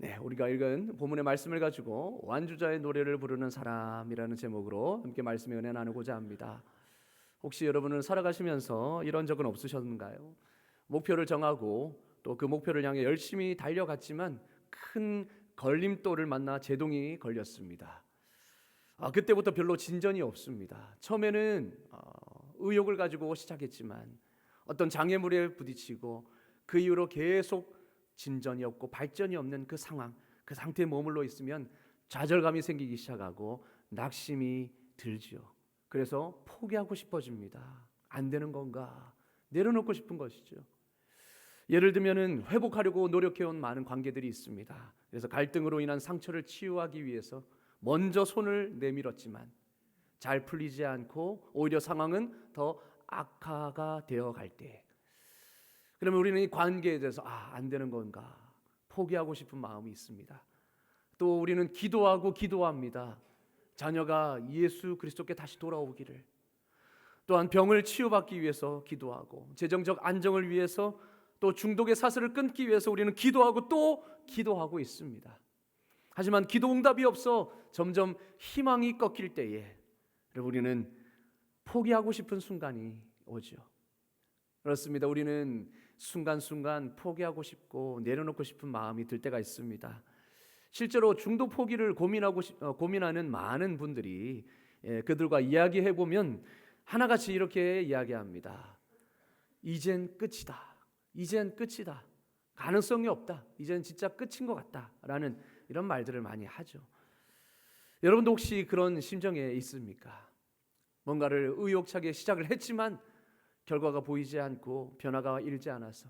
네, 우리가 읽은 본문의 말씀을 가지고 완주자의 노래를 부르는 사람이라는 제목으로 함께 말씀의 은혜 나누고자 합니다. 혹시 여러분은 살아가시면서 이런 적은 없으셨는가요? 목표를 정하고 또 그 목표를 향해 열심히 달려갔지만 큰 걸림돌을 만나 제동이 걸렸습니다. 그때부터 별로 진전이 없습니다. 처음에는 의욕을 가지고 시작했지만 어떤 장애물에 부딪히고 그 이후로 계속 진전이 없고 발전이 없는 그 상황, 그 상태에 머물러 있으면 좌절감이 생기기 시작하고 낙심이 들지요. 그래서 포기하고 싶어집니다. 안 되는 건가? 내려놓고 싶은 것이죠. 예를 들면은 회복하려고 노력해온 많은 관계들이 있습니다. 그래서 갈등으로 인한 상처를 치유하기 위해서 먼저 손을 내밀었지만 잘 풀리지 않고 오히려 상황은 더 악화가 되어 갈 때, 그러면 우리는 이 관계에 대해서 안 되는 건가 포기하고 싶은 마음이 있습니다. 또 우리는 기도합니다. 자녀가 예수 그리스도께 다시 돌아오기를, 또한 병을 치유받기 위해서 기도하고 재정적 안정을 위해서, 또 중독의 사슬을 끊기 위해서 우리는 기도하고 또 기도하고 있습니다. 하지만 기도 응답이 없어 점점 희망이 꺾일 때에 우리는 포기하고 싶은 순간이 오죠. 그렇습니다. 우리는 순간순간 포기하고 싶고 내려놓고 싶은 마음이 들 때가 있습니다. 실제로 중독 포기를 고민하는 많은 분들이 그들과 이야기해 보면 하나같이 이렇게 이야기합니다. 이젠 끝이다. 이젠 끝이다. 가능성이 없다. 이젠 진짜 끝인 것 같다. 라는 이런 말들을 많이 하죠. 여러분도 혹시 그런 심정에 있습니까? 뭔가를 의욕차게 시작을 했지만 결과가 보이지 않고 변화가 일지 않아서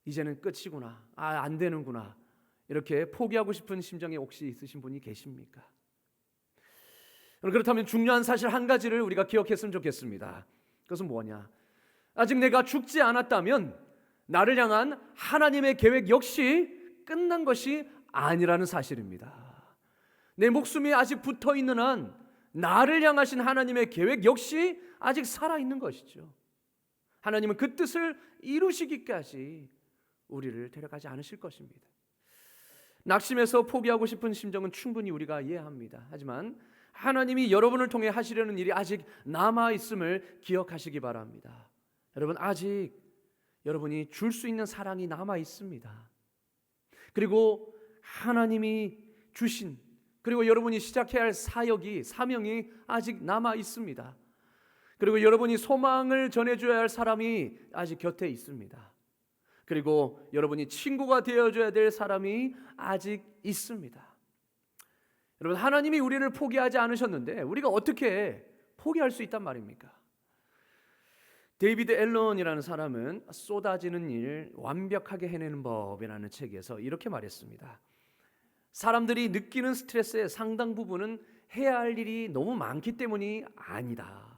이제는 끝이구나, 안 되는구나, 이렇게 포기하고 싶은 심정에 혹시 있으신 분이 계십니까? 그렇다면 중요한 사실 한 가지를 우리가 기억했으면 좋겠습니다. 그것은 뭐냐? 아직 내가 죽지 않았다면 나를 향한 하나님의 계획 역시 끝난 것이 아니라는 사실입니다. 내 목숨이 아직 붙어있는 한 나를 향하신 하나님의 계획 역시 아직 살아있는 것이죠. 하나님은 그 뜻을 이루시기까지 우리를 데려가지 않으실 것입니다. 낙심해서 포기하고 싶은 심정은 충분히 우리가 이해합니다. 하지만 하나님이 여러분을 통해 하시려는 일이 아직 남아있음을 기억하시기 바랍니다. 여러분, 아직 여러분이 줄 수 있는 사랑이 남아있습니다. 그리고 하나님이 주신, 그리고 여러분이 시작해야 할 사명이 아직 남아있습니다. 그리고 여러분이 소망을 전해줘야 할 사람이 아직 곁에 있습니다. 그리고 여러분이 친구가 되어줘야 될 사람이 아직 있습니다. 여러분, 하나님이 우리를 포기하지 않으셨는데 우리가 어떻게 포기할 수 있단 말입니까? 데이비드 앨런이라는 사람은 쏟아지는 일 완벽하게 해내는 법이라는 책에서 이렇게 말했습니다. 사람들이 느끼는 스트레스의 상당 부분은 해야 할 일이 너무 많기 때문이 아니다.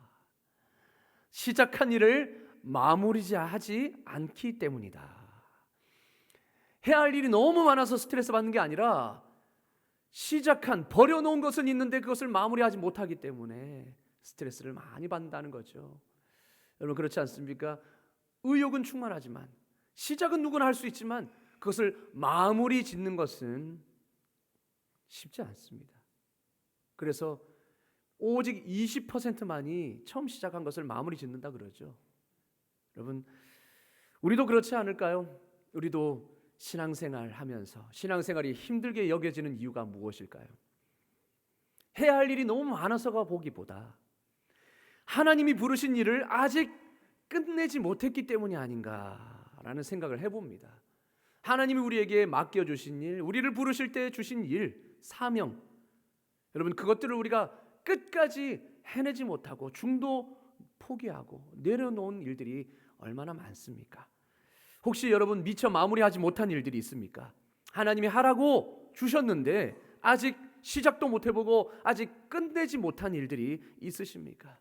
시작한 일을 마무리하지 않기 때문이다. 해야 할 일이 너무 많아서 스트레스 받는 게 아니라 버려놓은 것은 있는데 그것을 마무리하지 못하기 때문에 스트레스를 많이 받는다는 거죠. 여러분, 그렇지 않습니까? 의욕은 충만하지만, 시작은 누구나 할 수 있지만 그것을 마무리 짓는 것은 쉽지 않습니다. 그래서 오직 20%만이 처음 시작한 것을 마무리 짓는다 그러죠. 여러분, 우리도 그렇지 않을까요? 우리도 신앙생활 하면서 신앙생활이 힘들게 여겨지는 이유가 무엇일까요? 해야 할 일이 너무 많아서가 보기보다 하나님이 부르신 일을 아직 끝내지 못했기 때문이 아닌가라는 생각을 해봅니다. 하나님이 우리에게 맡겨주신 일, 우리를 부르실 때 주신 일, 사명, 여러분, 그것들을 우리가 끝까지 해내지 못하고 중도 포기하고 내려놓은 일들이 얼마나 많습니까? 혹시 여러분 미처 마무리하지 못한 일들이 있습니까? 하나님이 하라고 주셨는데 아직 시작도 못 해보고 아직 끝내지 못한 일들이 있으십니까?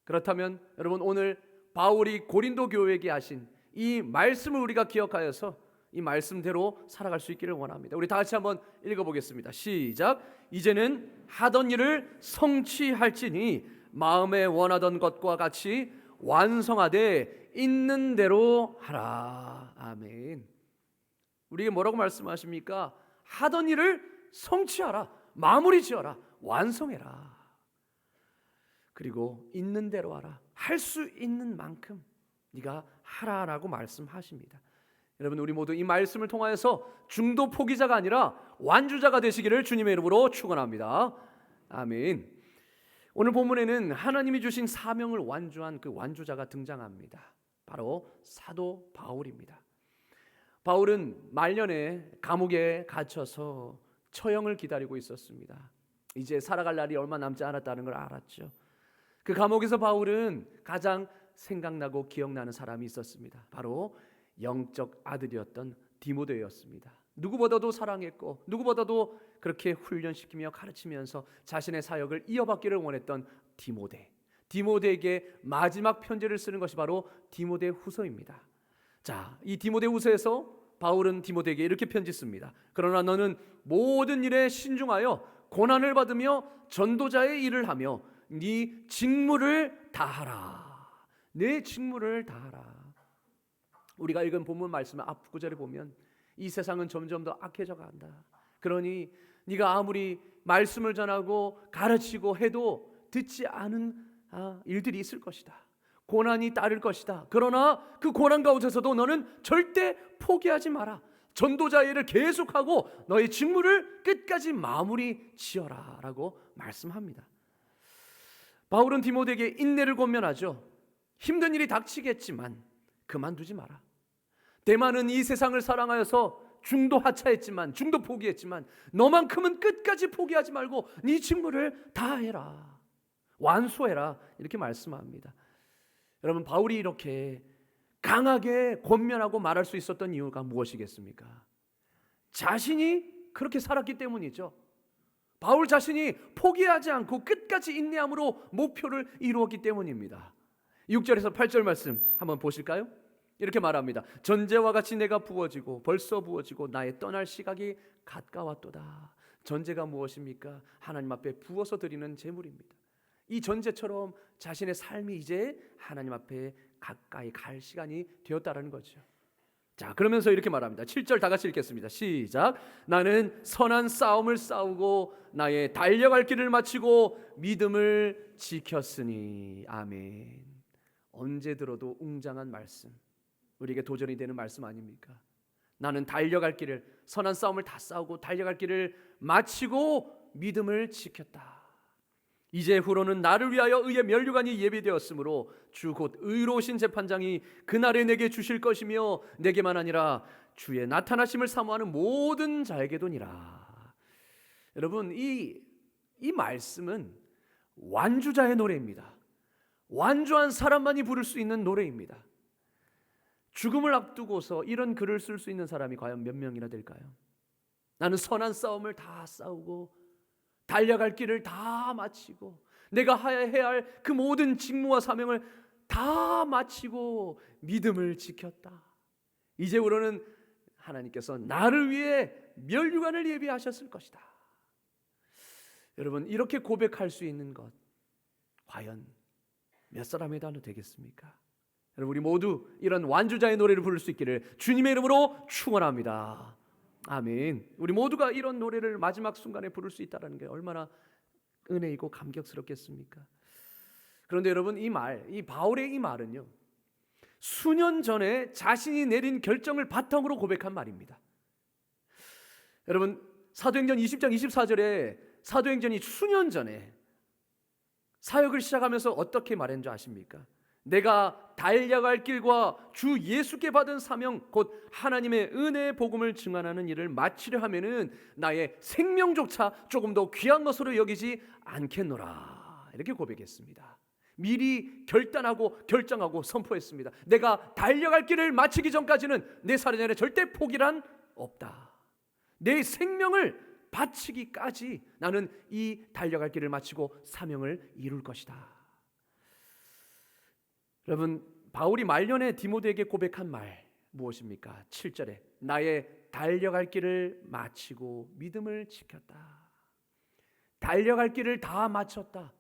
그렇다면 여러분, 오늘 바울이 고린도 교회에게 하신 이 말씀을 우리가 기억하여서 이 말씀대로 살아갈 수 있기를 원합니다. 우리 다 같이 한번 읽어보겠습니다. 시작. 이제는 하던 일을 성취할지니 마음에 원하던 것과 같이 완성하되 있는 대로 하라. 아멘. 우리에게 뭐라고 말씀하십니까? 하던 일을 성취하라, 마무리 지어라, 완성해라. 그리고 있는 대로 하라. 할 수 있는 만큼 네가 하라라고 말씀하십니다. 여러분, 우리 모두 이 말씀을 통하여서 중도 포기자가 아니라 완주자가 되시기를 주님의 이름으로 축원합니다. 아멘. 오늘 본문에는 하나님이 주신 사명을 완주한 그 완주자가 등장합니다. 바로 사도 바울입니다. 바울은 말년에 감옥에 갇혀서 처형을 기다리고 있었습니다. 이제 살아갈 날이 얼마 남지 않았다는 걸 알았죠. 그 감옥에서 바울은 가장 생각나고 기억나는 사람이 있었습니다. 바로 영적 아들이었던 디모데였습니다. 누구보다도 사랑했고 누구보다도 그렇게 훈련시키며 가르치면서 자신의 사역을 이어받기를 원했던 디모데에게 마지막 편지를 쓰는 것이 바로 디모데 후서입니다. 자, 이 디모데 후서에서 바울은 디모데에게 이렇게 편지 씁니다. 그러나 너는 모든 일에 신중하여 고난을 받으며 전도자의 일을 하며 네 직무를 다하라. 내 직무를 다하라. 우리가 읽은 본문 말씀의 앞 구절에 보면 이 세상은 점점 더 악해져 간다. 그러니 네가 아무리 말씀을 전하고 가르치고 해도 듣지 않은 일들이 있을 것이다. 고난이 따를 것이다. 그러나 그 고난 가운데서도 너는 절대 포기하지 마라. 전도자 일을 계속하고 너의 직무를 끝까지 마무리 지어라 라고 말씀합니다. 바울은 디모데에게 인내를 권면하죠. 힘든 일이 닥치겠지만 그만두지 마라. 대만은 이 세상을 사랑하여서 중도 하차했지만, 중도 포기했지만 너만큼은 끝까지 포기하지 말고 네 직무를 다해라, 완수해라 이렇게 말씀합니다. 여러분, 바울이 이렇게 강하게 권면하고 말할 수 있었던 이유가 무엇이겠습니까? 자신이 그렇게 살았기 때문이죠. 바울 자신이 포기하지 않고 끝까지 인내함으로 목표를 이루었기 때문입니다. 6절에서 8절 말씀 한번 보실까요? 이렇게 말합니다. 전제와 같이 내가 부어지고 벌써 부어지고 나의 떠날 시각이 가까웠도다. 전제가 무엇입니까? 하나님 앞에 부어서 드리는 제물입니다. 이 전제처럼 자신의 삶이 이제 하나님 앞에 가까이 갈 시간이 되었다라는 거죠. 자, 그러면서 이렇게 말합니다. 7절 다 같이 읽겠습니다. 시작. 나는 선한 싸움을 싸우고 나의 달려갈 길을 마치고 믿음을 지켰으니. 아멘. 언제 들어도 웅장한 말씀, 우리에게 도전이 되는 말씀 아닙니까? 나는 달려갈 길을, 선한 싸움을 다 싸우고 달려갈 길을 마치고 믿음을 지켰다. 이제후로는 나를 위하여 의의 면류관이 예비되었으므로 주 곧 의로우신 재판장이 그날에 내게 주실 것이며 내게만 아니라 주의 나타나심을 사모하는 모든 자에게도니라. 여러분, 이 말씀은 완주자의 노래입니다. 완주한 사람만이 부를 수 있는 노래입니다. 죽음을 앞두고서 이런 글을 쓸 수 있는 사람이 과연 몇 명이나 될까요? 나는 선한 싸움을 다 싸우고 달려갈 길을 다 마치고 내가 해야 할 그 모든 직무와 사명을 다 마치고 믿음을 지켰다. 이제부로는 하나님께서 나를 위해 면류관을 예비하셨을 것이다. 여러분, 이렇게 고백할 수 있는 것 과연 몇 사람의 단어 되겠습니까? 여러분, 우리 모두 이런 완주자의 노래를 부를 수 있기를 주님의 이름으로 축원합니다. 아멘. 우리 모두가 이런 노래를 마지막 순간에 부를 수 있다는 게 얼마나 은혜이고 감격스럽겠습니까? 그런데 여러분, 이 바울의 이 말은요, 수년 전에 자신이 내린 결정을 바탕으로 고백한 말입니다. 여러분, 사도행전 20장 24절에 사도행전이 수년 전에 사역을 시작하면서 어떻게 말한 줄 아십니까? 내가 달려갈 길과 주 예수께 받은 사명 곧 하나님의 은혜의 복음을 증언하는 일을 마치려 하면은 나의 생명조차 조금 더 귀한 것으로 여기지 않겠노라. 이렇게 고백했습니다. 미리 결단하고 결정하고 선포했습니다. 내가 달려갈 길을 마치기 전까지는 내 살인에 절대 포기란 없다. 내 생명을 바치기까지 나는 이 달려갈 길을 마치고 사명을 이룰 것이다. 여러분, 바울이 말년에 디모데에게 고백한 말 무엇입니까? 7절에 나의 달려갈 길을 마치고 믿음을 지켰다. 달려갈 길을 다 마쳤다.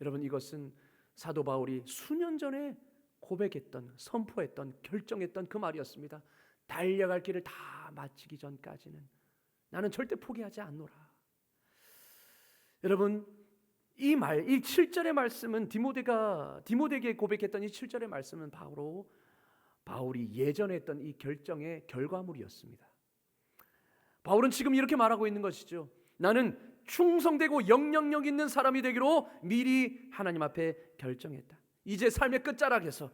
여러분, 이것은 사도 바울이 수년 전에 고백했던, 선포했던, 결정했던 그 말이었습니다. 달려갈 길을 다 마치기 전까지는 나는 절대 포기하지 않노라. 여러분, 이 7절의 말씀은 디모데에게 고백했던 이 7절의 말씀은 바로 바울이 예전에 했던 이 결정의 결과물이었습니다. 바울은 지금 이렇게 말하고 있는 것이죠. 나는 충성되고 영향력 있는 사람이 되기로 미리 하나님 앞에 결정했다. 이제 삶의 끝자락에서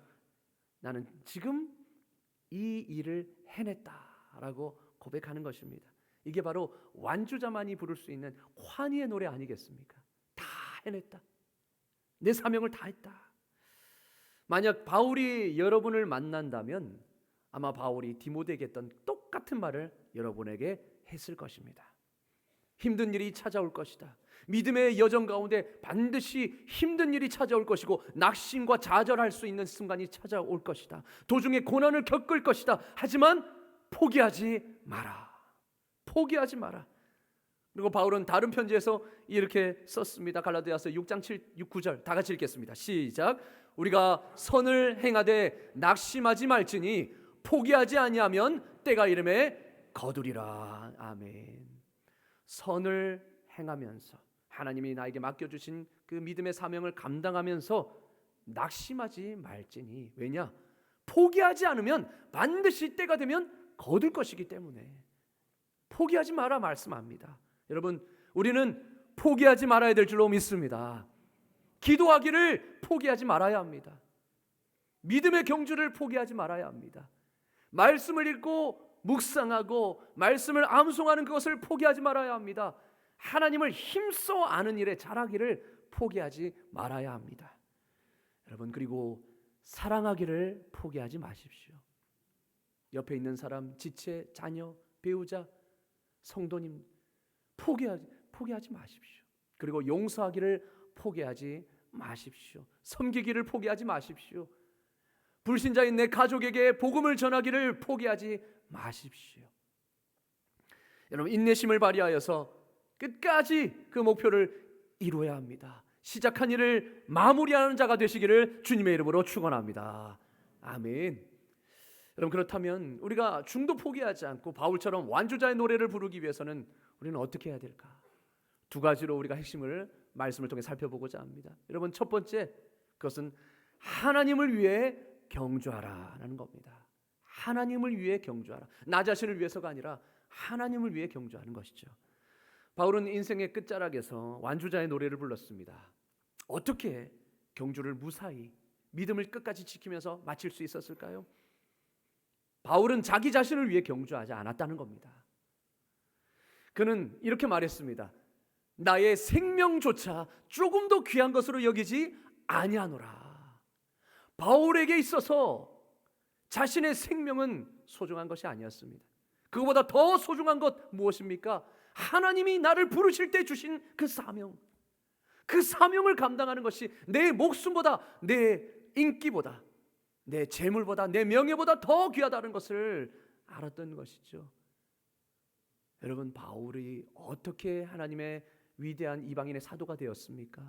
나는 지금 이 일을 해냈다라고 고백하는 것입니다. 이게 바로 완주자만이 부를 수 있는 환희의 노래 아니겠습니까? 다 해냈다. 내 사명을 다 했다. 만약 바울이 여러분을 만난다면 아마 바울이 디모데에게 했던 똑같은 말을 여러분에게 했을 것입니다. 힘든 일이 찾아올 것이다. 믿음의 여정 가운데 반드시 힘든 일이 찾아올 것이고 낙심과 좌절할 수 있는 순간이 찾아올 것이다. 도중에 고난을 겪을 것이다. 하지만 포기하지 마라. 포기하지 마라. 그리고 바울은 다른 편지에서 이렇게 썼습니다. 갈라디아서 6장 9절 다 같이 읽겠습니다. 시작. 우리가 선을 행하되 낙심하지 말지니 포기하지 아니하면 때가 이름에 거두리라. 아멘. 선을 행하면서 하나님이 나에게 맡겨주신 그 믿음의 사명을 감당하면서 낙심하지 말지니, 왜냐? 포기하지 않으면 반드시 때가 되면 거둘 것이기 때문에 포기하지 마라 말씀합니다. 여러분, 우리는 포기하지 말아야 될 줄로 믿습니다. 기도하기를 포기하지 말아야 합니다. 믿음의 경주를 포기하지 말아야 합니다. 말씀을 읽고 묵상하고 말씀을 암송하는 그것을 포기하지 말아야 합니다. 하나님을 힘써 아는 일에 잘하기를 포기하지 말아야 합니다. 여러분, 그리고 사랑하기를 포기하지 마십시오. 옆에 있는 사람, 지체, 자녀, 배우자, 성도님 포기하지 마십시오. 그리고 용서하기를 포기하지 마십시오. 섬기기를 포기하지 마십시오. 불신자인 내 가족에게 복음을 전하기를 포기하지 마십시오. 여러분, 인내심을 발휘하여서 끝까지 그 목표를 이루어야 합니다. 시작한 일을 마무리하는 자가 되시기를 주님의 이름으로 축원합니다. 아멘. 여러분, 그렇다면 우리가 중도 포기하지 않고 바울처럼 완주자의 노래를 부르기 위해서는 우리는 어떻게 해야 될까? 두 가지로 우리가 핵심을 말씀을 통해 살펴보고자 합니다. 여러분, 첫 번째, 그것은 하나님을 위해 경주하라라는 겁니다. 하나님을 위해 경주하라. 나 자신을 위해서가 아니라 하나님을 위해 경주하는 것이죠. 바울은 인생의 끝자락에서 완주자의 노래를 불렀습니다. 어떻게 경주를 무사히 믿음을 끝까지 지키면서 마칠 수 있었을까요? 바울은 자기 자신을 위해 경주하지 않았다는 겁니다. 그는 이렇게 말했습니다. 나의 생명조차 조금 더 귀한 것으로 여기지 아니하노라. 바울에게 있어서 자신의 생명은 소중한 것이 아니었습니다. 그거보다 더 소중한 것 무엇입니까? 하나님이 나를 부르실 때 주신 그 사명, 그 사명을 감당하는 것이 내 목숨보다, 내 인기보다, 내 재물보다, 내 명예보다 더 귀하다는 것을 알았던 것이죠. 여러분, 바울이 어떻게 하나님의 위대한 이방인의 사도가 되었습니까?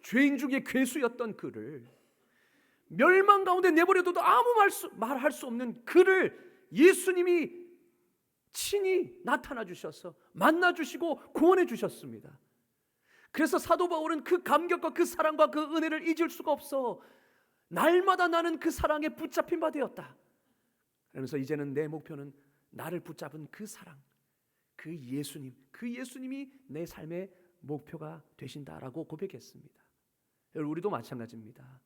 죄인 중에 괴수였던 그를, 멸망 가운데 내버려둬도 아무 말할 수 없는 그를 예수님이 친히 나타나 주셔서 만나 주시고 구원해 주셨습니다. 그래서 사도 바울은 그 감격과 그 사랑과 그 은혜를 잊을 수가 없어. 날마다 나는 그 사랑에 붙잡힌 바 되었다. 그러면서 이제는 내 목표는 나를 붙잡은 그 사랑, 그 예수님, 그 예수님이 내 삶의 목표가 되신다라고 고백했습니다. 여러분, 우리도 마찬가지입니다.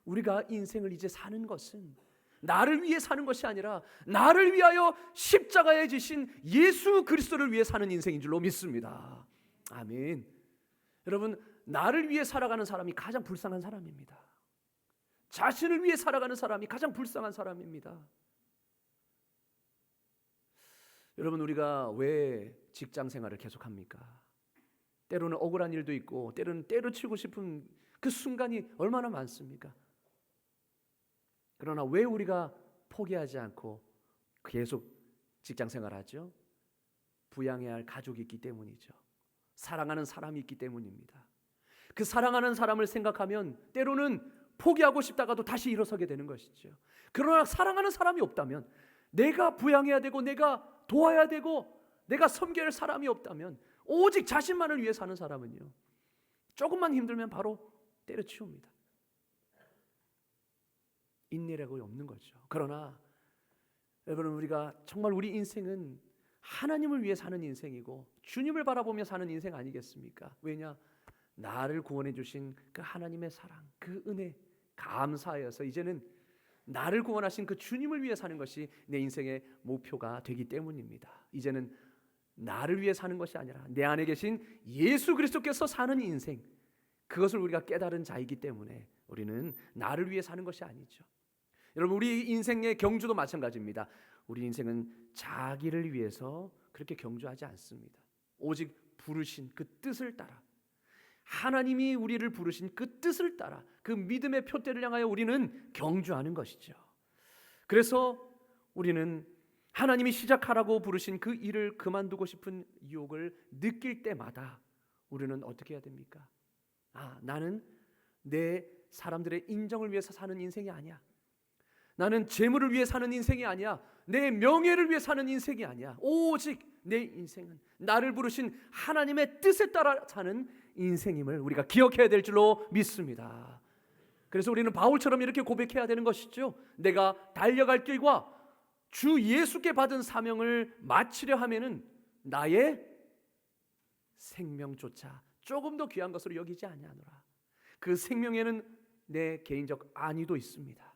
우리가 인생을 이제 사는 것은 나를 위해 사는 것이 아니라 나를 위하여 십자가에 지신 예수 그리스도를 위해 사는 인생인 줄로 믿습니다. 아멘. 여러분, 나를 위해 살아가는 사람이 가장 불쌍한 사람입니다. 자신을 위해 살아가는 사람이 가장 불쌍한 사람입니다. 여러분, 우리가 왜 직장 생활을 계속합니까? 때로는 억울한 일도 있고 때로는 때려치고 싶은 그 순간이 얼마나 많습니까? 그러나 왜 우리가 포기하지 않고 계속 직장 생활하죠? 부양해야 할 가족이 있기 때문이죠. 사랑하는 사람이 있기 때문입니다. 그 사랑하는 사람을 생각하면 때로는 포기하고 싶다가도 다시 일어서게 되는 것이죠. 그러나 사랑하는 사람이 없다면 내가 부양해야 되고 내가 도와야 되고 내가 섬겨야 할 사람이 없다면, 오직 자신만을 위해 사는 사람은요, 조금만 힘들면 바로 때려치웁니다. 인내력이 없는 거죠. 그러나 여러분, 우리가 정말 우리 인생은 하나님을 위해 사는 인생이고 주님을 바라보며 사는 인생 아니겠습니까? 왜냐? 나를 구원해 주신 그 하나님의 사랑, 그 은혜 감사하여서 이제는 나를 구원하신 그 주님을 위해 사는 것이 내 인생의 목표가 되기 때문입니다. 이제는 나를 위해 사는 것이 아니라 내 안에 계신 예수 그리스도께서 사는 인생, 그것을 우리가 깨달은 자이기 때문에 우리는 나를 위해 사는 것이 아니죠. 여러분, 우리 인생의 경주도 마찬가지입니다. 우리 인생은 자기를 위해서 그렇게 경주하지 않습니다. 오직 부르신 그 뜻을 따라, 하나님이 우리를 부르신 그 뜻을 따라 그 믿음의 표대를 향하여 우리는 경주하는 것이죠. 그래서 우리는 하나님이 시작하라고 부르신 그 일을 그만두고 싶은 유혹을 느낄 때마다 우리는 어떻게 해야 됩니까? 나는 내 사람들의 인정을 위해서 사는 인생이 아니야. 나는 재물을 위해 사는 인생이 아니야. 내 명예를 위해 사는 인생이 아니야. 오직 내 인생은 나를 부르신 하나님의 뜻에 따라 사는 인생임을 우리가 기억해야 될 줄로 믿습니다. 그래서 우리는 바울처럼 이렇게 고백해야 되는 것이죠. 내가 달려갈 길과 주 예수께 받은 사명을 마치려 하면은 나의 생명조차 조금 더 귀한 것으로 여기지 아니하노라. 그 생명에는 내 개인적 안위도 있습니다.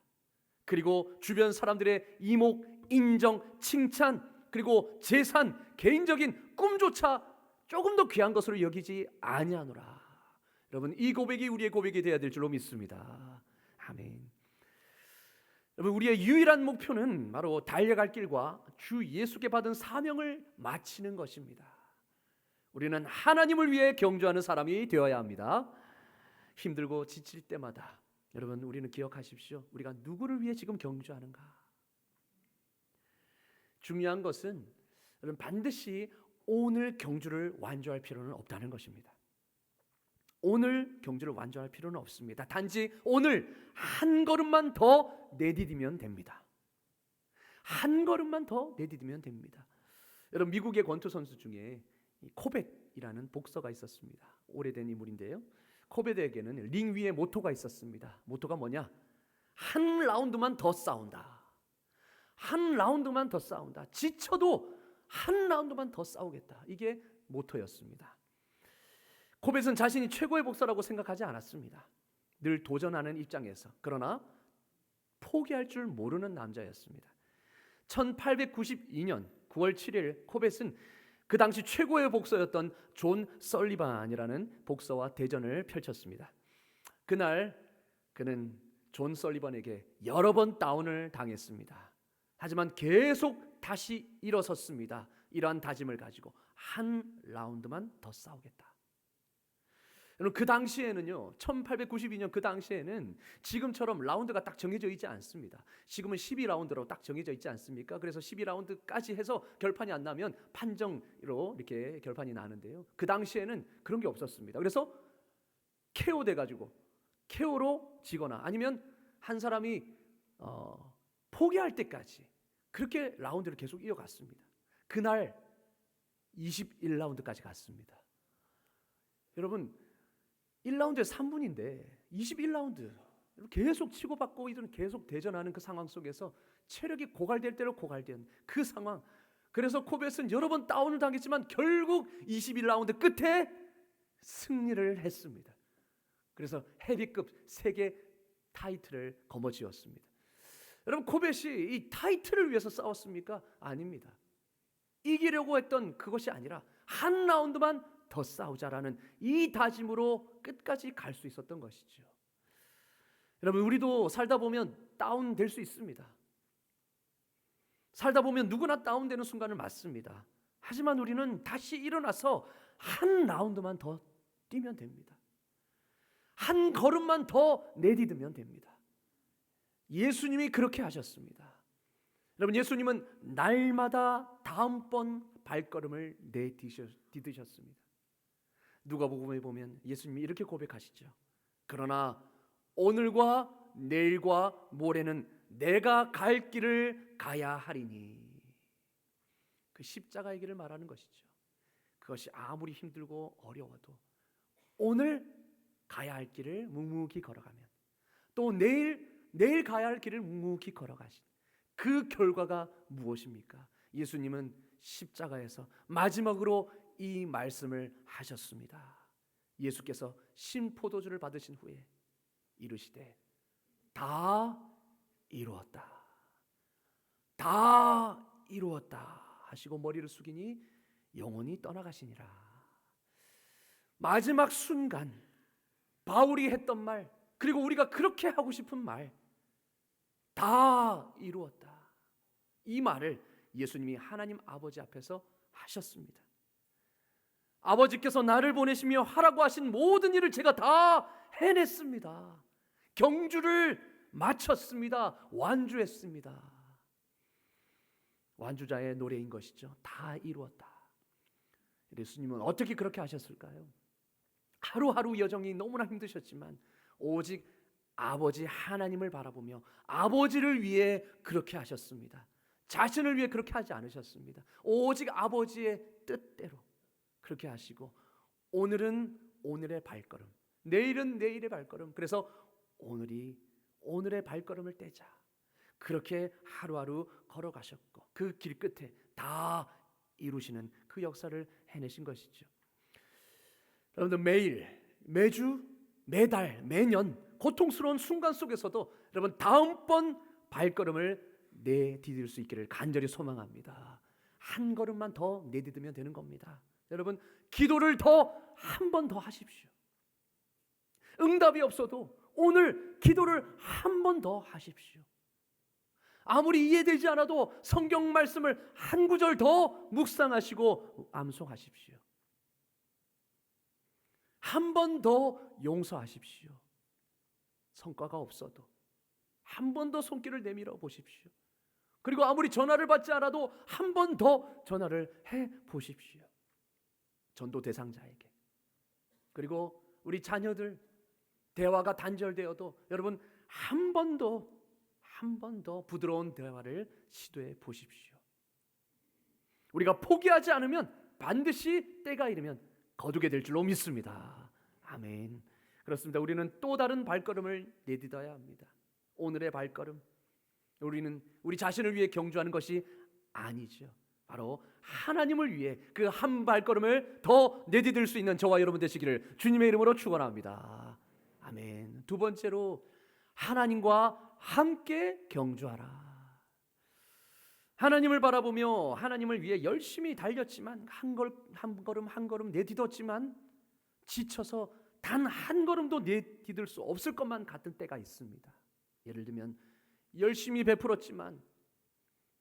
그리고 주변 사람들의 이목, 인정, 칭찬, 그리고 재산, 개인적인 꿈조차 조금 더 귀한 것으로 여기지 아니하노라. 여러분, 이 고백이 우리의 고백이 되어야 될 줄로 믿습니다. 아멘. 여러분, 우리의 유일한 목표는 바로 달려갈 길과 주 예수께 받은 사명을 마치는 것입니다. 우리는 하나님을 위해 경주하는 사람이 되어야 합니다. 힘들고 지칠 때마다 여러분, 우리는 기억하십시오. 우리가 누구를 위해 지금 경주하는가? 중요한 것은 여러분, 반드시 오늘 경주를 완주할 필요는 없다는 것입니다. 오늘 경주를 완주할 필요는 없습니다. 단지 오늘 한 걸음만 더 내디디면 됩니다. 한 걸음만 더 내디디면 됩니다. 여러분, 미국의 권투 선수 중에 코벳이라는 복서가 있었습니다. 오래된 인물인데요. 코벳에게는 링 위에 모토가 있었습니다. 모토가 뭐냐? 한 라운드만 더 싸운다. 한 라운드만 더 싸운다. 지쳐도 한 라운드만 더 싸우겠다. 이게 모토였습니다. 코벳은 자신이 최고의 복서라고 생각하지 않았습니다. 늘 도전하는 입장에서. 그러나 포기할 줄 모르는 남자였습니다. 1892년 9월 7일 코벳은 그 당시 최고의 복서였던 존 설리반이라는 복서와 대전을 펼쳤습니다. 그날 그는 존 설리반에게 여러 번 다운을 당했습니다. 하지만 계속 다시 일어섰습니다. 이러한 다짐을 가지고 한 라운드만 더 싸우겠다. 여러분, 그 당시에는요, 1892년 그 당시에는 지금처럼 라운드가 딱 정해져 있지 않습니다. 지금은 12라운드로 딱 정해져 있지 않습니까? 그래서 12라운드까지 해서 결판이 안 나면 판정으로 이렇게 결판이 나는데요. 그 당시에는 그런 게 없었습니다. 그래서 KO 돼가지고 KO로 지거나 아니면 한 사람이 포기할 때까지 그렇게 라운드를 계속 이어갔습니다. 그날 21라운드까지 갔습니다. 여러분, 1라운드에 3분인데 21라운드 계속 치고받고 이들은 계속 대전하는 그 상황 속에서 체력이 고갈될 대로 고갈된 그 상황. 그래서 코벳은 여러 번 다운을 당했지만 결국 21라운드 끝에 승리를 했습니다. 그래서 헤비급 세계 타이틀을 거머쥐었습니다. 여러분, 코벳이 이 타이틀을 위해서 싸웠습니까? 아닙니다. 이기려고 했던 그것이 아니라 한 라운드만 더 싸우자라는 이 다짐으로 끝까지 갈 수 있었던 것이죠. 여러분, 우리도 살다 보면 다운될 수 있습니다. 살다 보면 누구나 다운되는 순간을 맞습니다. 하지만 우리는 다시 일어나서 한 라운드만 더 뛰면 됩니다. 한 걸음만 더 내디디면 됩니다. 예수님이 그렇게 하셨습니다. 여러분, 예수님은 날마다 다음번 발걸음을 내디디셨습니다. 누가복음에 보면 예수님이 이렇게 고백하시죠. 그러나 오늘과 내일과 모레는 내가 갈 길을 가야 하리니. 그 십자가의 길을 말하는 것이죠. 그것이 아무리 힘들고 어려워도 오늘 가야 할 길을 묵묵히 걸어가면, 또 내일 가야 할 길을 묵묵히 걸어가신 그 결과가 무엇입니까? 예수님은 십자가에서 마지막으로 이 말씀을 하셨습니다. 예수께서 신포도주를 받으신 후에 이르시되 다 이루었다, 다 이루었다 하시고 머리를 숙이니 영혼이 떠나가시니라. 마지막 순간 바울이 했던 말, 그리고 우리가 그렇게 하고 싶은 말, 다 이루었다, 이 말을 예수님이 하나님 아버지 앞에서 하셨습니다. 아버지께서 나를 보내시며 하라고 하신 모든 일을 제가 다 해냈습니다. 경주를 마쳤습니다. 완주했습니다. 완주자의 노래인 것이죠. 다 이루었다. 예수님은 어떻게 그렇게 하셨을까요? 하루하루 여정이 너무나 힘드셨지만 오직 아버지 하나님을 바라보며 아버지를 위해 그렇게 하셨습니다. 자신을 위해 그렇게 하지 않으셨습니다. 오직 아버지의 뜻대로 그렇게 하시고, 오늘은 오늘의 발걸음, 내일은 내일의 발걸음, 그래서 오늘의 발걸음을 떼자, 그렇게 하루하루 걸어가셨고 그 길 끝에 다 이루시는 그 역사를 해내신 것이죠. 여러분들 매주, 매달, 매년 고통스러운 순간 속에서도 여러분 다음번 발걸음을 내디딜 수 있기를 간절히 소망합니다. 한 걸음만 더 내디디면 되는 겁니다. 여러분, 기도를 한 번 더 하십시오. 응답이 없어도 오늘 기도를 한 번 더 하십시오. 아무리 이해되지 않아도 성경 말씀을 한 구절 더 묵상하시고 암송하십시오. 한 번 더 용서하십시오. 성과가 없어도 한 번 더 손길을 내밀어 보십시오. 그리고 아무리 전화를 받지 않아도 한 번 더 전화를 해 보십시오. 전도 대상자에게. 그리고 우리 자녀들 대화가 단절되어도 여러분 한 번 더 부드러운 대화를 시도해 보십시오. 우리가 포기하지 않으면 반드시 때가 이르면 거두게 될 줄로 믿습니다. 아멘. 그렇습니다. 우리는 또 다른 발걸음을 내딛어야 합니다. 오늘의 발걸음, 우리는 우리 자신을 위해 경주하는 것이 아니죠. 바로 하나님을 위해 그 한 발걸음을 더 내디딜 수 있는 저와 여러분 되시기를 주님의 이름으로 축원합니다. 아멘. 두 번째로, 하나님과 함께 경주하라. 하나님을 바라보며 하나님을 위해 열심히 달렸지만 한 걸음 내딛었지만 지쳐서 단 한 걸음도 내디딜 수 없을 것만 같은 때가 있습니다. 예를 들면 열심히 베풀었지만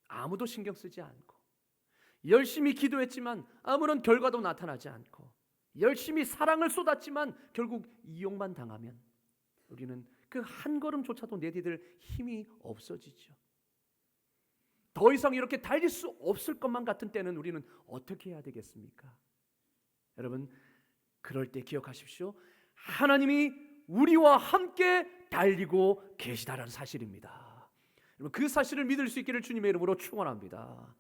아무도 신경 쓰지 않고, 열심히 기도했지만 아무런 결과도 나타나지 않고, 열심히 사랑을 쏟았지만 결국 이용만 당하면 우리는 그 한 걸음조차도 내디딜 힘이 없어지죠. 더 이상 이렇게 달릴 수 없을 것만 같은 때는 우리는 어떻게 해야 되겠습니까? 여러분, 그럴 때 기억하십시오. 하나님이 우리와 함께 달리고 계시다라는 사실입니다. 여러분, 그 사실을 믿을 수 있기를 주님의 이름으로 축원합니다.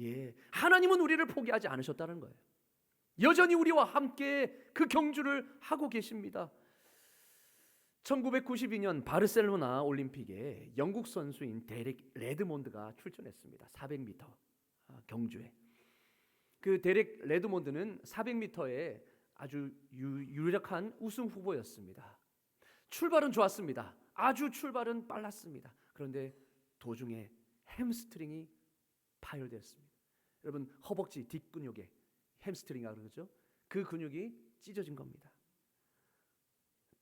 예, 하나님은 우리를 포기하지 않으셨다는 거예요. 여전히 우리와 함께 그 경주를 하고 계십니다. 1992년 바르셀로나 올림픽에 영국 선수인 데렉 레드몬드가 출전했습니다. 400m 경주에. 그 데렉 레드몬드는 400m에 아주 유력한 우승 후보였습니다. 출발은 좋았습니다. 아주 출발은 빨랐습니다. 그런데 도중에 햄스트링이 파열되었습니다. 여러분, 허벅지 뒷근육에 햄스트링이라고 그러죠. 그 근육이 찢어진 겁니다.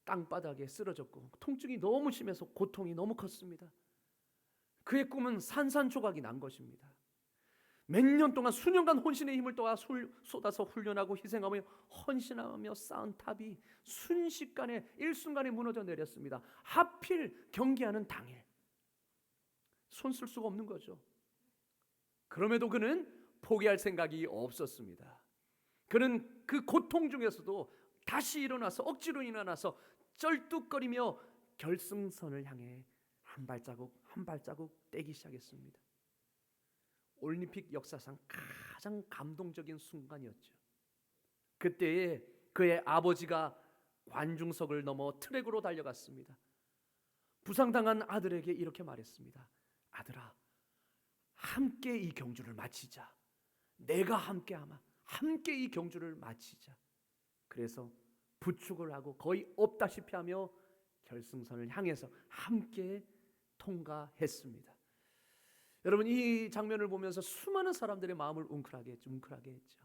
땅바닥에 쓰러졌고 통증이 너무 심해서 고통이 너무 컸습니다. 그의 꿈은 산산조각이 난 것입니다. 몇 년 동안 수년간 혼신의 힘을 쏟아서 훈련하고 희생하며 헌신하며 쌓은 탑이 순식간에 일순간에 무너져 내렸습니다. 하필 경기하는 당일. 손 쓸 수가 없는 거죠. 그럼에도 그는 포기할 생각이 없었습니다. 그는 그 고통 중에서도 다시 일어나서 억지로 일어나서 쩔뚝거리며 결승선을 향해 한 발자국 한 발자국 떼기 시작했습니다. 올림픽 역사상 가장 감동적인 순간이었죠. 그때에 그의 아버지가 관중석을 넘어 트랙으로 달려갔습니다. 부상당한 아들에게 이렇게 말했습니다. 아들아, 함께 이 경주를 마치자. 내가 함께 이 경주를 마치자. 그래서 부축을 하고 거의 없다시피 하며 결승선을 향해서 함께 통과했습니다. 여러분, 이 장면을 보면서 수많은 사람들의 마음을 웅크라게 했죠.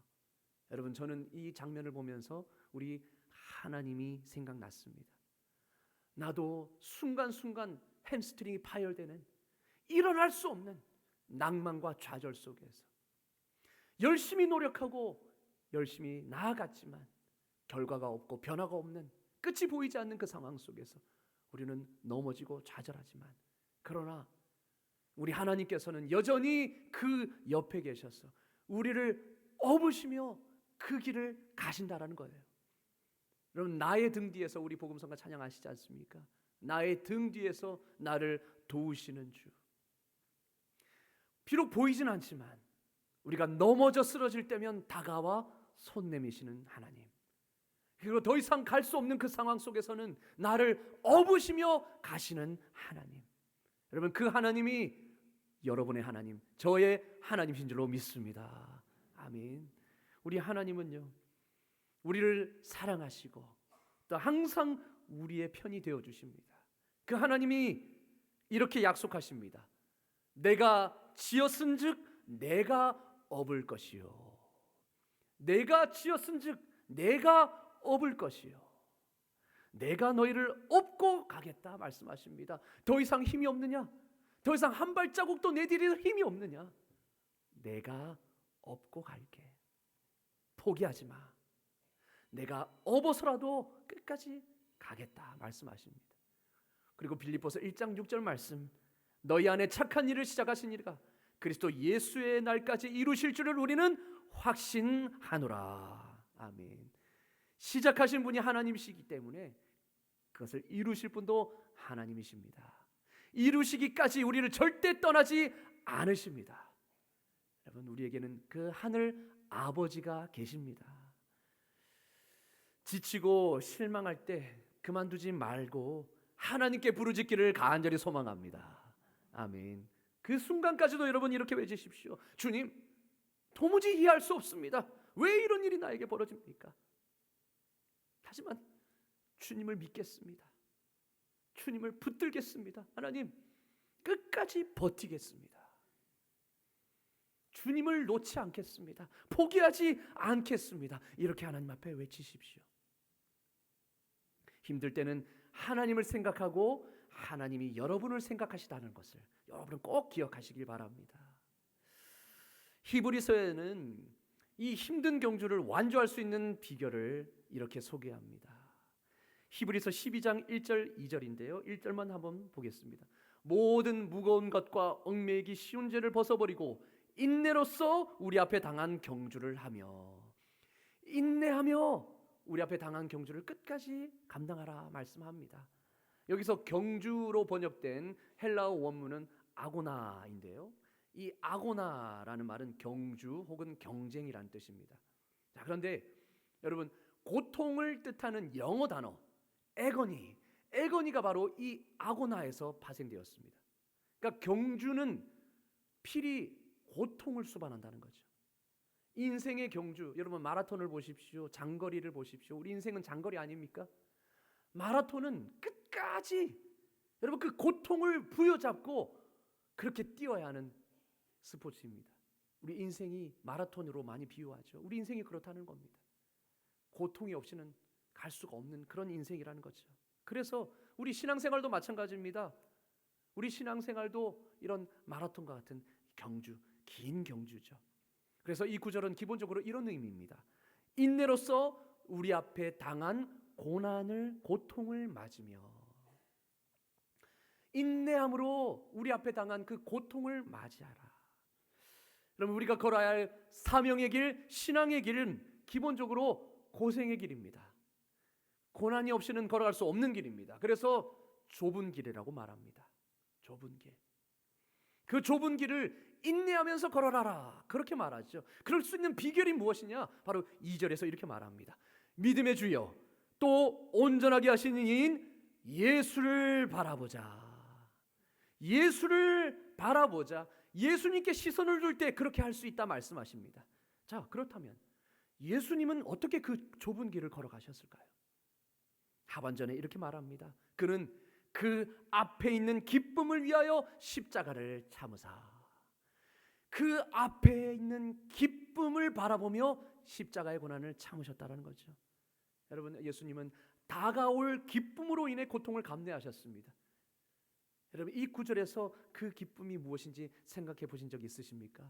여러분, 저는 이 장면을 보면서 우리 하나님이 생각났습니다. 나도 순간순간 햄스트링이 파열되는, 일어날 수 없는 낭만과 좌절 속에서 열심히 노력하고 열심히 나아갔지만 결과가 없고 변화가 없는, 끝이 보이지 않는 그 상황 속에서 우리는 넘어지고 좌절하지만, 그러나 우리 하나님께서는 여전히 그 옆에 계셔서 우리를 업으시며 그 길을 가신다라는 거예요. 여러분, 나의 등 뒤에서, 우리 복음성가 찬양하시지 않습니까? 나의 등 뒤에서 나를 도우시는 주. 비록 보이진 않지만 우리가 넘어져 쓰러질 때면 다가와 손 내미시는 하나님, 그리고 더 이상 갈 수 없는 그 상황 속에서는 나를 업으시며 가시는 하나님. 여러분, 그 하나님이 여러분의 하나님, 저의 하나님이신 줄로 믿습니다. 아멘. 우리 하나님은요, 우리를 사랑하시고 또 항상 우리의 편이 되어 주십니다. 그 하나님이 이렇게 약속하십니다. 내가 지었은즉 내가 업을 것이요. 내가 지었은즉 내가 업을 것이요. 내가 너희를 업고 가겠다 말씀하십니다. 더 이상 힘이 없느냐? 더 이상 한 발자국도 내디딜 힘이 없느냐? 내가 업고 갈게. 포기하지 마. 내가 업어서라도 끝까지 가겠다 말씀하십니다. 그리고 빌립보서 1장 6절 말씀, 너희 안에 착한 일을 시작하신 이가 그리스도 예수의 날까지 이루실 줄을 우리는 확신하노라. 아멘. 시작하신 분이 하나님이시기 때문에 그것을 이루실 분도 하나님이십니다. 이루시기까지 우리를 절대 떠나지 않으십니다. 여러분, 우리에게는 그 하늘 아버지가 계십니다. 지치고 실망할 때 그만두지 말고 하나님께 부르짖기를 간절히 소망합니다. 아멘. 그 순간까지도 여러분 이렇게 외치십시오. 주님, 도무지 이해할 수 없습니다. 왜 이런 일이 나에게 벌어집니까? 하지만 주님을 믿겠습니다. 주님을 붙들겠습니다. 하나님, 끝까지 버티겠습니다. 주님을 놓지 않겠습니다. 포기하지 않겠습니다. 이렇게 하나님 앞에 외치십시오. 힘들 때는 하나님을 생각하고 하나님이 여러분을 생각하시다는 것을 여러분은 꼭 기억하시길 바랍니다. 히브리서에는 이 힘든 경주를 완주할 수 있는 비결을 이렇게 소개합니다. 히브리서 12장 1절 2절인데요. 1절만 한번 보겠습니다. 모든 무거운 것과 얽매이기 쉬운 죄를 벗어버리고 인내로써 우리 앞에 당한 경주를 하며, 인내하며 우리 앞에 당한 경주를 끝까지 감당하라 말씀합니다. 여기서 경주로 번역된 헬라어 원문은 아고나인데요. 이 아고나라는 말은 경주 혹은 경쟁이라는 뜻입니다. 자, 그런데 여러분, 고통을 뜻하는 영어 단어 에거니가 바로 이 아고나에서 파생되었습니다. 그러니까 경주는 필히 고통을 수반한다는 거죠. 인생의 경주, 여러분 마라톤을 보십시오. 장거리를 보십시오. 우리 인생은 장거리 아닙니까? 마라톤은 끝까지 여러분 그 고통을 부여잡고 그렇게 뛰어야 하는 스포츠입니다. 우리 인생이 마라톤으로 많이 비유하죠. 우리 인생이 그렇다는 겁니다. 고통이 없이는 갈 수가 없는 그런 인생이라는 거죠. 그래서 우리 신앙생활도 마찬가지입니다. 우리 신앙생활도 이런 마라톤과 같은 경주, 긴 경주죠. 그래서 이 구절은 기본적으로 이런 의미입니다. 인내로써 우리 앞에 당한 고난을, 고통을 맞으며, 인내함으로 우리 앞에 당한 그 고통을 맞이하라. 여러분, 우리가 걸어야 할 사명의 길, 신앙의 길은 기본적으로 고생의 길입니다. 고난이 없이는 걸어갈 수 없는 길입니다. 그래서 좁은 길이라고 말합니다. 좁은 길. 그 좁은 길을 인내하면서 걸어라라. 그렇게 말하죠. 그럴 수 있는 비결이 무엇이냐? 바로 2절에서 이렇게 말합니다. 믿음의 주여 또 온전하게 하시는 이인 예수를 바라보자. 예수를 바라보자. 예수님께 시선을 둘 때 그렇게 할 수 있다 말씀하십니다. 자, 그렇다면 예수님은 어떻게 그 좁은 길을 걸어가셨을까요? 하반전에 이렇게 말합니다. 그는 그 앞에 있는 기쁨을 위하여 십자가를 참으사. 그 앞에 있는 기쁨을 바라보며 십자가의 고난을 참으셨다는 거죠. 여러분, 예수님은 다가올 기쁨으로 인해 고통을 감내하셨습니다. 여러분, 이 구절에서 그 기쁨이 무엇인지 생각해 보신 적 있으십니까?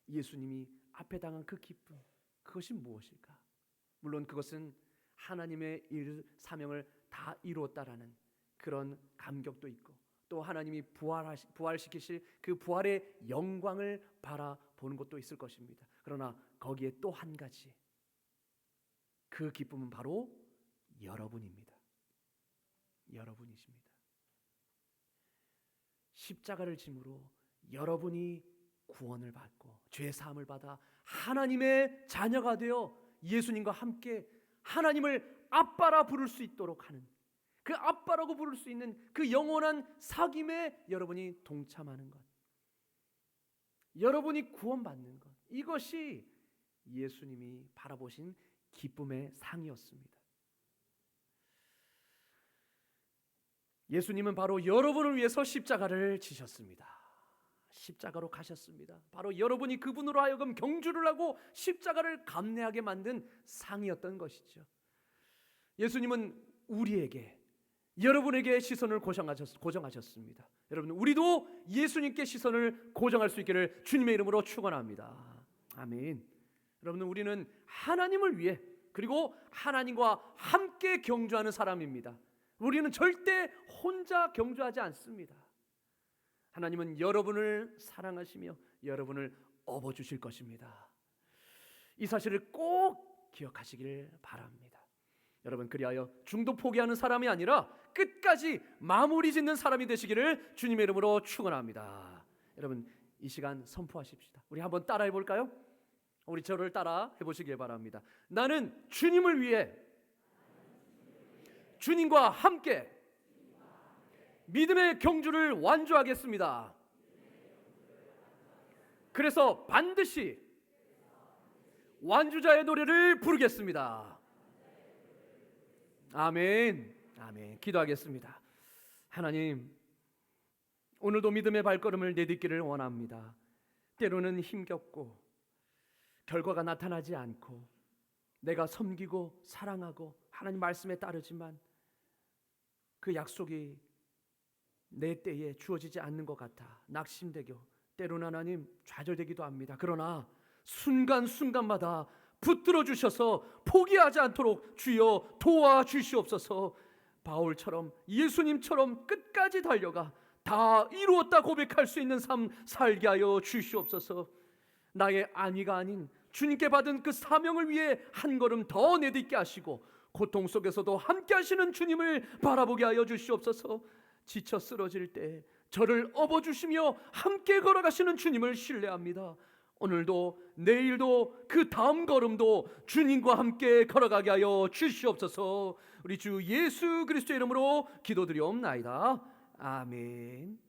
예수님이 앞에 당한 그 기쁨, 그것이 무엇일까? 물론 그것은 하나님의 일 사명을 다 이루었다라는 그런 감격도 있고, 또 하나님이 부활시키실 그 부활의 영광을 바라보는 것도 있을 것입니다. 그러나 거기에 또 한 가지, 그 기쁨은 바로 여러분입니다. 여러분이십니다. 십자가를 짐으로 여러분이 구원을 받고 죄 사함을 받아 하나님의 자녀가 되어 예수님과 함께 하나님을 아빠라 부를 수 있도록 하는, 그 아빠라고 부를 수 있는 그 영원한 사귐에 여러분이 동참하는 것, 여러분이 구원받는 것, 이것이 예수님이 바라보신 기쁨의 상이었습니다. 예수님은 바로 여러분을 위해서 십자가를 지셨습니다. 십자가로 가셨습니다. 바로 여러분이 그분으로 하여금 경주를 하고 십자가를 감내하게 만든 상이었던 것이죠. 예수님은 우리에게, 여러분에게 시선을 고정하셨습니다. 여러분, 우리도 예수님께 시선을 고정할 수 있기를 주님의 이름으로 축원합니다. 아멘. 여러분, 우리는 하나님을 위해, 그리고 하나님과 함께 경주하는 사람입니다. 우리는 절대 혼자 경주하지 않습니다. 하나님은 여러분을 사랑하시며 여러분을 업어주실 것입니다. 이 사실을 꼭 기억하시길 바랍니다. 여러분, 그리하여 중도 포기하는 사람이 아니라 끝까지 마무리 짓는 사람이 되시기를 주님의 이름으로 축원합니다. 여러분, 이 시간 선포하십시다. 우리 한번 따라해 볼까요? 우리 저를 따라 해보시길 바랍니다. 나는 주님을 위해, 주님과 함께 믿음의 경주를 완주하겠습니다. 그래서 반드시 완주자의 노래를 부르겠습니다. 아멘. 아멘. 기도하겠습니다. 하나님, 오늘도 믿음의 발걸음을 내딛기를 원합니다. 때로는 힘겹고 결과가 나타나지 않고 내가 섬기고 사랑하고 하나님 말씀에 따르지만 그 약속이 내 때에 주어지지 않는 것 같아 낙심되고 때로는 하나님 좌절되기도 합니다. 그러나 순간순간마다 붙들어 주셔서 포기하지 않도록 주여 도와주시옵소서. 바울처럼, 예수님처럼 끝까지 달려가 다 이루었다 고백할 수 있는 삶 살게 하여 주시옵소서. 나의 안위가 아닌 주님께 받은 그 사명을 위해 한 걸음 더 내딛게 하시고 고통 속에서도 함께 하시는 주님을 바라보게 하여 주시옵소서. 지쳐 쓰러질 때 저를 업어주시며 함께 걸어가시는 주님을 신뢰합니다. 오늘도 내일도 그 다음 걸음도 주님과 함께 걸어가게 하여 주시옵소서. 우리 주 예수 그리스도의 이름으로 기도드리옵나이다. 아멘.